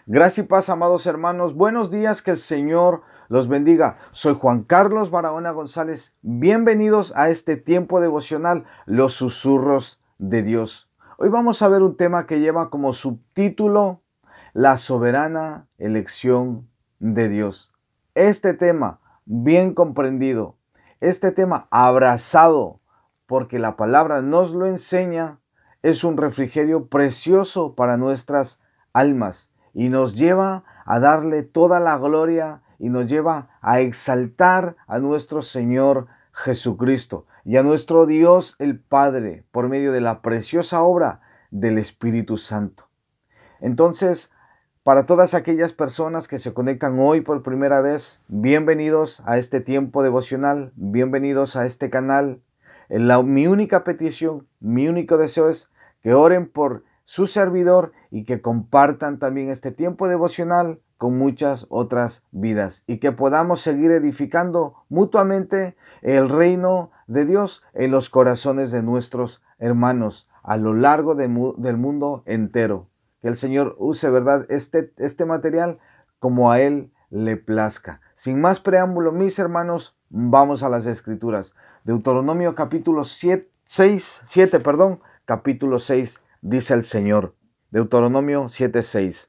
Gracia y paz, amados hermanos. Buenos días, que el Señor los bendiga. Soy Juan Carlos Barahona González. Bienvenidos a este tiempo devocional, Los Susurros de Dios. Hoy vamos a ver un tema que lleva como subtítulo La soberana elección de Dios. Este tema, bien comprendido, este tema abrazado, porque la palabra nos lo enseña, es un refrigerio precioso para nuestras almas y nos lleva a darle toda la gloria y nos lleva a exaltar a nuestro Señor Jesucristo y a nuestro Dios el Padre por medio de la preciosa obra del Espíritu Santo. Entonces, para todas aquellas personas que se conectan hoy por primera vez, bienvenidos a este tiempo devocional, bienvenidos a este canal. Mi única petición, mi único deseo es que oren por su servidor y que compartan también este tiempo devocional con muchas otras vidas y que podamos seguir edificando mutuamente el reino de Dios en los corazones de nuestros hermanos a lo largo del mundo entero. Que el Señor use, ¿verdad?, este material como a Él le plazca. Sin más preámbulo, mis hermanos, vamos a las Escrituras. Deuteronomio capítulo 7, capítulo 6, dice el Señor. Deuteronomio 7:6.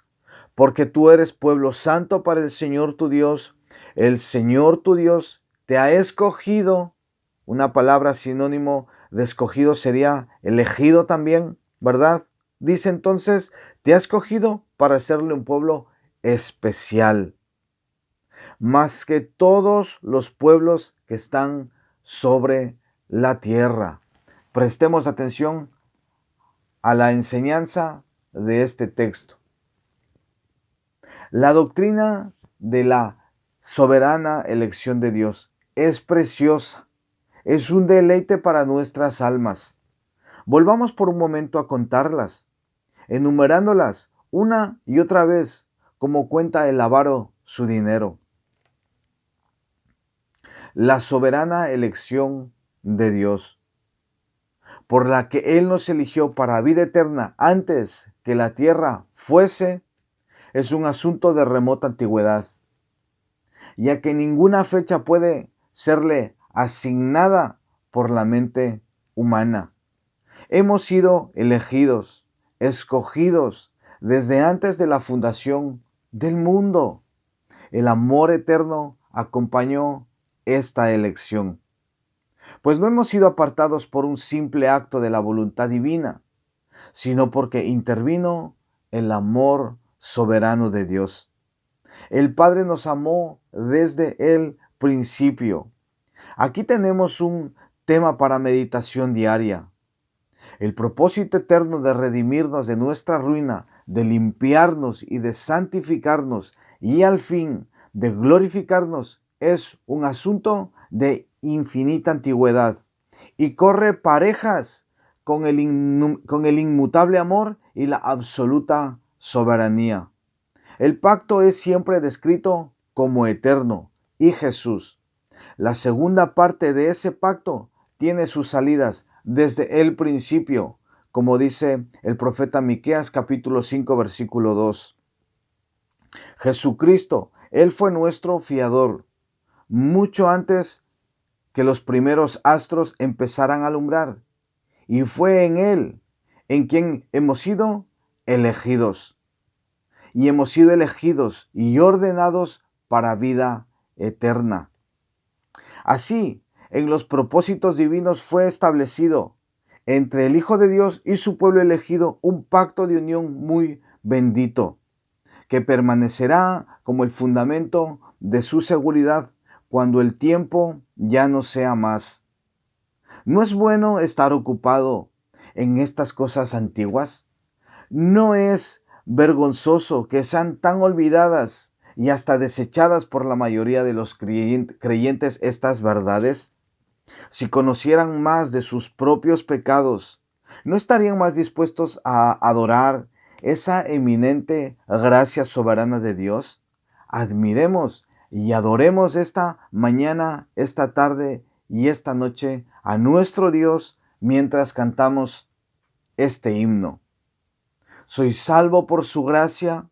Porque tú eres pueblo santo para el Señor tu Dios. El Señor tu Dios te ha escogido. Una palabra sinónimo de escogido sería elegido también, ¿verdad? Dice entonces, te ha escogido para hacerle un pueblo especial, más que todos los pueblos que están sobre la tierra. Prestemos atención a la enseñanza de este texto. La doctrina de la soberana elección de Dios es preciosa, es un deleite para nuestras almas. Volvamos por un momento a contarlas, enumerándolas una y otra vez, como cuenta el avaro su dinero. La soberana elección de Dios, por la que Él nos eligió para vida eterna antes que la tierra fuese, es un asunto de remota antigüedad, ya que ninguna fecha puede serle asignada por la mente humana. Hemos sido elegidos, escogidos desde antes de la fundación del mundo. El amor eterno acompañó esta elección, pues no hemos sido apartados por un simple acto de la voluntad divina, sino porque intervino el amor soberano de Dios. El Padre nos amó desde el principio. Aquí tenemos un tema para meditación diaria. El propósito eterno de redimirnos de nuestra ruina, de limpiarnos y de santificarnos y al fin de glorificarnos es un asunto de infinita antigüedad y corre parejas con el inmutable amor y la absoluta soberanía. El pacto es siempre descrito como eterno y Jesús, la segunda parte de ese pacto, tiene sus salidas desde el principio, como dice el profeta Miqueas capítulo 5 versículo 2. Jesucristo, Él fue nuestro fiador, mucho antes que los primeros astros empezaran a alumbrar, y fue en Él en quien hemos sido elegidos, y hemos sido elegidos y ordenados para vida eterna. Así, en los propósitos divinos fue establecido entre el Hijo de Dios y su pueblo elegido un pacto de unión muy bendito, que permanecerá como el fundamento de su seguridad cuando el tiempo ya no sea más. ¿No es bueno estar ocupado en estas cosas antiguas? ¿No es vergonzoso que sean tan olvidadas y hasta desechadas por la mayoría de los creyentes estas verdades? Si conocieran más de sus propios pecados, ¿no estarían más dispuestos a adorar esa eminente gracia soberana de Dios? Admiremos y adoremos esta mañana, esta tarde y esta noche a nuestro Dios mientras cantamos este himno. Soy salvo por su gracia,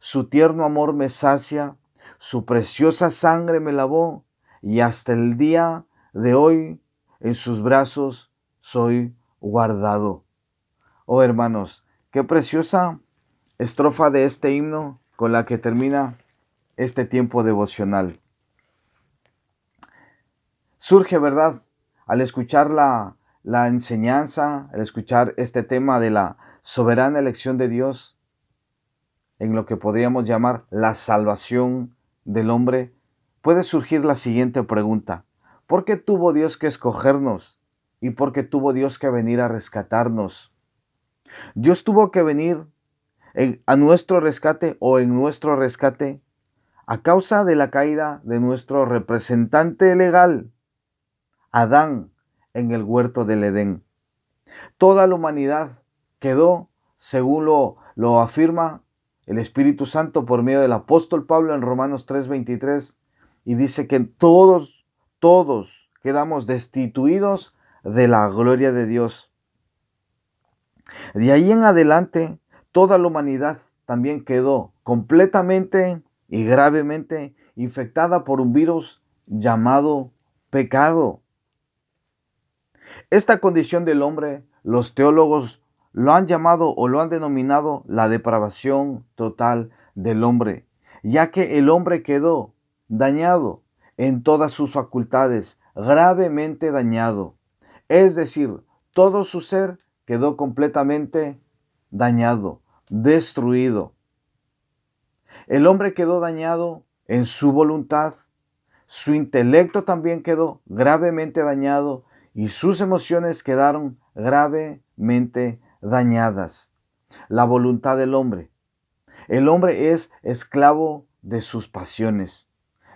Su tierno amor me sacia, su preciosa sangre me lavó, y hasta el día de hoy en sus brazos soy guardado. Oh hermanos, qué preciosa estrofa de este himno con la que termina este tiempo devocional. Surge, ¿verdad? Al escuchar la enseñanza, al escuchar este tema de la soberana elección de Dios, en lo que podríamos llamar la salvación del hombre, puede surgir la siguiente pregunta. ¿Por qué tuvo Dios que escogernos? ¿Y por qué tuvo Dios que venir a rescatarnos? Dios tuvo que venir a nuestro rescate o en nuestro rescate a causa de la caída de nuestro representante legal, Adán, en el huerto del Edén. Toda la humanidad quedó, según lo afirma el Espíritu Santo por medio del apóstol Pablo en Romanos 3:23, y dice que todos quedamos destituidos de la gloria de Dios. De ahí en adelante, toda la humanidad también quedó completamente y gravemente infectada por un virus llamado pecado. Esta condición del hombre, los teólogos lo han llamado o lo han denominado la depravación total del hombre, ya que el hombre quedó dañado en todas sus facultades, gravemente dañado. Es decir, todo su ser quedó completamente dañado, destruido. El hombre quedó dañado en su voluntad, su intelecto también quedó gravemente dañado y sus emociones quedaron gravemente dañadas. La voluntad del hombre. El hombre es esclavo de sus pasiones.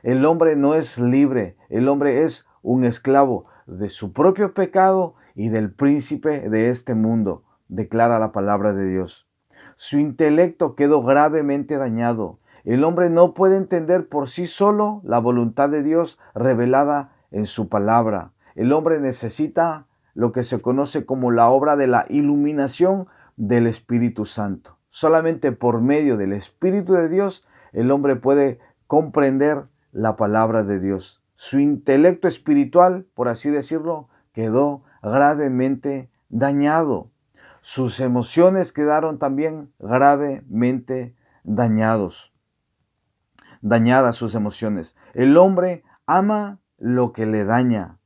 El hombre no es libre, el hombre es un esclavo de su propio pecado y del príncipe de este mundo, declara la palabra de Dios. Su intelecto quedó gravemente dañado. El hombre no puede entender por sí solo la voluntad de Dios revelada en su palabra. El hombre necesita lo que se conoce como la obra de la iluminación del Espíritu Santo. Solamente por medio del Espíritu de Dios el hombre puede comprender la palabra de Dios. Su intelecto espiritual, por así decirlo, quedó gravemente dañado. Sus emociones quedaron también gravemente dañadas sus emociones. El hombre ama lo que le daña.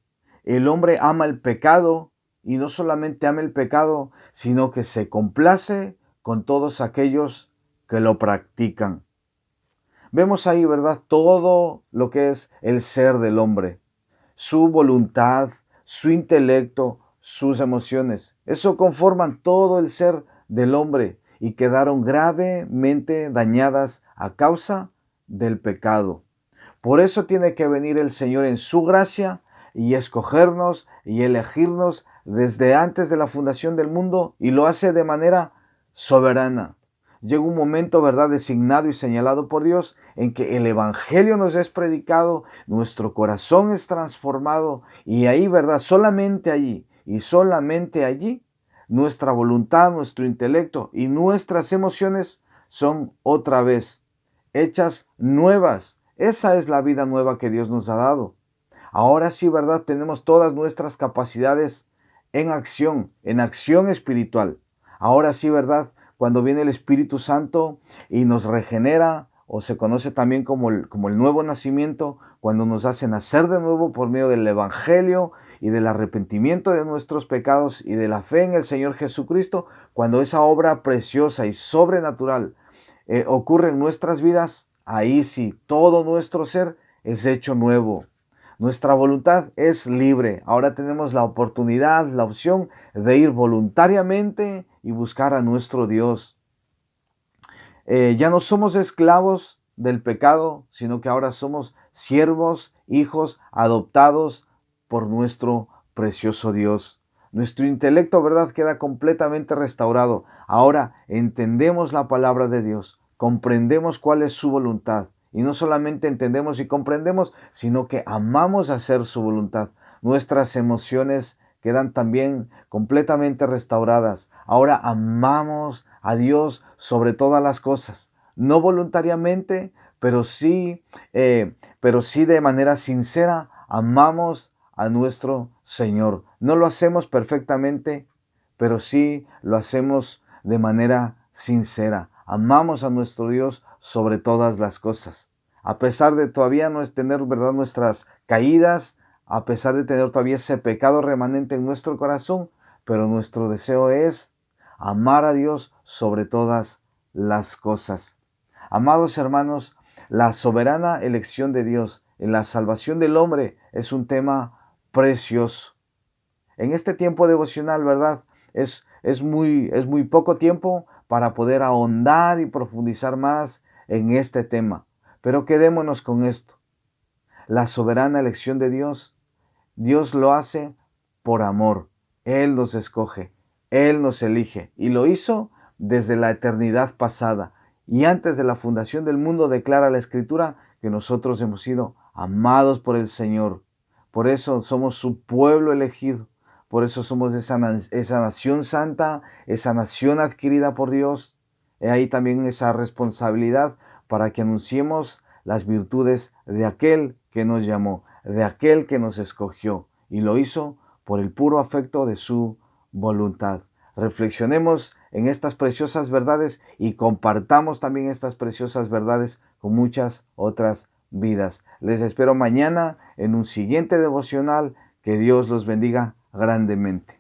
El hombre ama el pecado y no solamente ama el pecado, sino que se complace con todos aquellos que lo practican. Vemos ahí, ¿verdad? Todo lo que es el ser del hombre, su voluntad, su intelecto, sus emociones. Eso conforman todo el ser del hombre y quedaron gravemente dañadas a causa del pecado. Por eso tiene que venir el Señor en su gracia y escogernos y elegirnos desde antes de la fundación del mundo, y lo hace de manera soberana. Llega un momento, ¿verdad?, designado y señalado por Dios en que el Evangelio nos es predicado, nuestro corazón es transformado y ahí, ¿verdad?, solamente allí y solamente allí, nuestra voluntad, nuestro intelecto y nuestras emociones son otra vez hechas nuevas. Esa es la vida nueva que Dios nos ha dado. Ahora sí, ¿verdad? Tenemos todas nuestras capacidades en acción espiritual. Ahora sí, ¿verdad? Cuando viene el Espíritu Santo y nos regenera, o se conoce también como el nuevo nacimiento, cuando nos hace nacer de nuevo por medio del Evangelio y del arrepentimiento de nuestros pecados y de la fe en el Señor Jesucristo, cuando esa obra preciosa y sobrenatural ocurre en nuestras vidas, ahí sí, todo nuestro ser es hecho nuevo. Nuestra voluntad es libre. Ahora tenemos la oportunidad, la opción de ir voluntariamente y buscar a nuestro Dios. Ya no somos esclavos del pecado, sino que ahora somos siervos, hijos adoptados por nuestro precioso Dios. Nuestro intelecto, ¿verdad?, queda completamente restaurado. Ahora entendemos la palabra de Dios, comprendemos cuál es su voluntad. Y no solamente entendemos y comprendemos, sino que amamos hacer su voluntad. Nuestras emociones quedan también completamente restauradas. Ahora amamos a Dios sobre todas las cosas. no voluntariamente, pero sí de manera sincera, amamos a nuestro Señor. No lo hacemos perfectamente, pero sí lo hacemos de manera sincera. Amamos a nuestro Dios sobre todas las cosas. A pesar de todavía no es tener, ¿verdad?, nuestras caídas, a pesar de tener todavía ese pecado remanente en nuestro corazón, pero nuestro deseo es amar a Dios sobre todas las cosas. Amados hermanos, la soberana elección de Dios en la salvación del hombre es un tema precioso. En este tiempo devocional, ¿verdad? Es muy poco tiempo para poder ahondar y profundizar más en este tema. Pero quedémonos con esto. La soberana elección de Dios, Dios lo hace por amor. Él nos escoge, Él nos elige y lo hizo desde la eternidad pasada. Y antes de la fundación del mundo declara la Escritura que nosotros hemos sido amados por el Señor. Por eso somos su pueblo elegido. Por eso somos esa nación santa, esa nación adquirida por Dios. He ahí también esa responsabilidad para que anunciemos las virtudes de aquel que nos llamó, de aquel que nos escogió y lo hizo por el puro afecto de su voluntad. Reflexionemos en estas preciosas verdades y compartamos también estas preciosas verdades con muchas otras vidas. Les espero mañana en un siguiente devocional. Que Dios los bendiga grandemente.